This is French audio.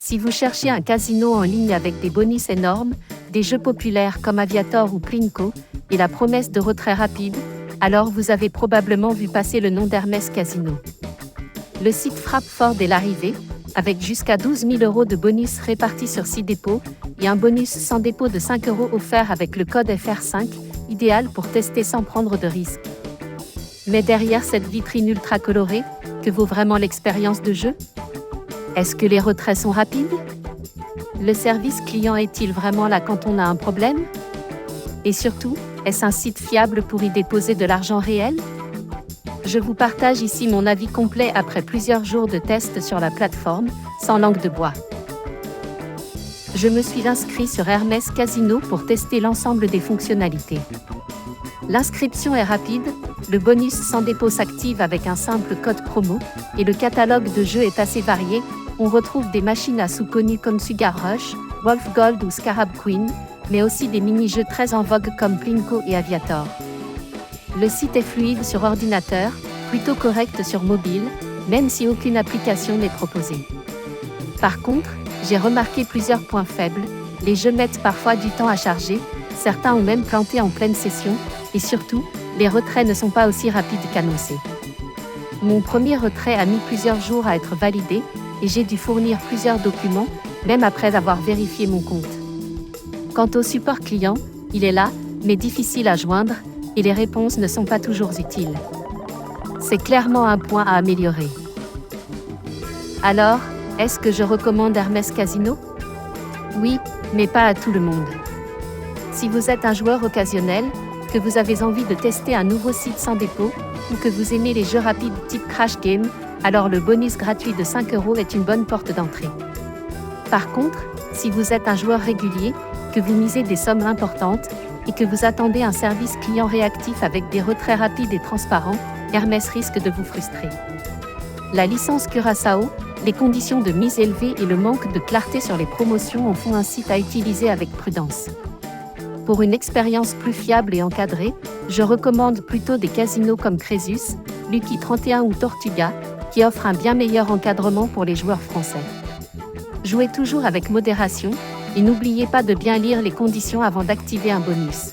Si vous cherchez un casino en ligne avec des bonus énormes, des jeux populaires comme Aviator ou Plinko, et la promesse de retrait rapide, alors vous avez probablement vu passer le nom d'Hermès Casino. Le site frappe fort dès l'arrivée, avec jusqu'à 12 000 € de bonus répartis sur 6 dépôts, et un bonus sans dépôt de 5 € offert avec le code FR5, idéal pour tester sans prendre de risques. Mais derrière cette vitrine ultra colorée, que vaut vraiment l'expérience de jeu ? Est-ce que les retraits sont rapides ? Le service client est-il vraiment là quand on a un problème ? Et surtout, est-ce un site fiable pour y déposer de l'argent réel ? Je vous partage ici mon avis complet après plusieurs jours de tests sur la plateforme, sans langue de bois. Je me suis inscrit sur Hermès Casino pour tester l'ensemble des fonctionnalités. L'inscription est rapide, le bonus sans dépôt s'active avec un simple code promo, et le catalogue de jeux est assez varié. On retrouve des machines à sous connues comme Sugar Rush, Wolf Gold ou Scarab Queen, mais aussi des mini-jeux très en vogue comme Plinko et Aviator. Le site est fluide sur ordinateur, plutôt correct sur mobile, même si aucune application n'est proposée. Par contre, j'ai remarqué plusieurs points faibles. Les jeux mettent parfois du temps à charger, certains ont même planté en pleine session, et surtout, les retraits ne sont pas aussi rapides qu'annoncé. Mon premier retrait a mis plusieurs jours à être validé, et j'ai dû fournir plusieurs documents, même après avoir vérifié mon compte. Quant au support client, il est là, mais difficile à joindre, et les réponses ne sont pas toujours utiles. C'est clairement un point à améliorer. Alors, est-ce que je recommande Hermès Casino ? Oui, mais pas à tout le monde. Si vous êtes un joueur occasionnel, que vous avez envie de tester un nouveau site sans dépôt, ou que vous aimez les jeux rapides type Crash Game, alors le bonus gratuit de 5 € est une bonne porte d'entrée. Par contre, si vous êtes un joueur régulier, que vous misez des sommes importantes, et que vous attendez un service client réactif avec des retraits rapides et transparents, Hermès risque de vous frustrer. La licence Curaçao, les conditions de mise élevées et le manque de clarté sur les promotions en font un site à utiliser avec prudence. Pour une expérience plus fiable et encadrée, je recommande plutôt des casinos comme Crésus, Lucky 31 ou Tortuga, qui offrent un bien meilleur encadrement pour les joueurs français. Jouez toujours avec modération, et n'oubliez pas de bien lire les conditions avant d'activer un bonus.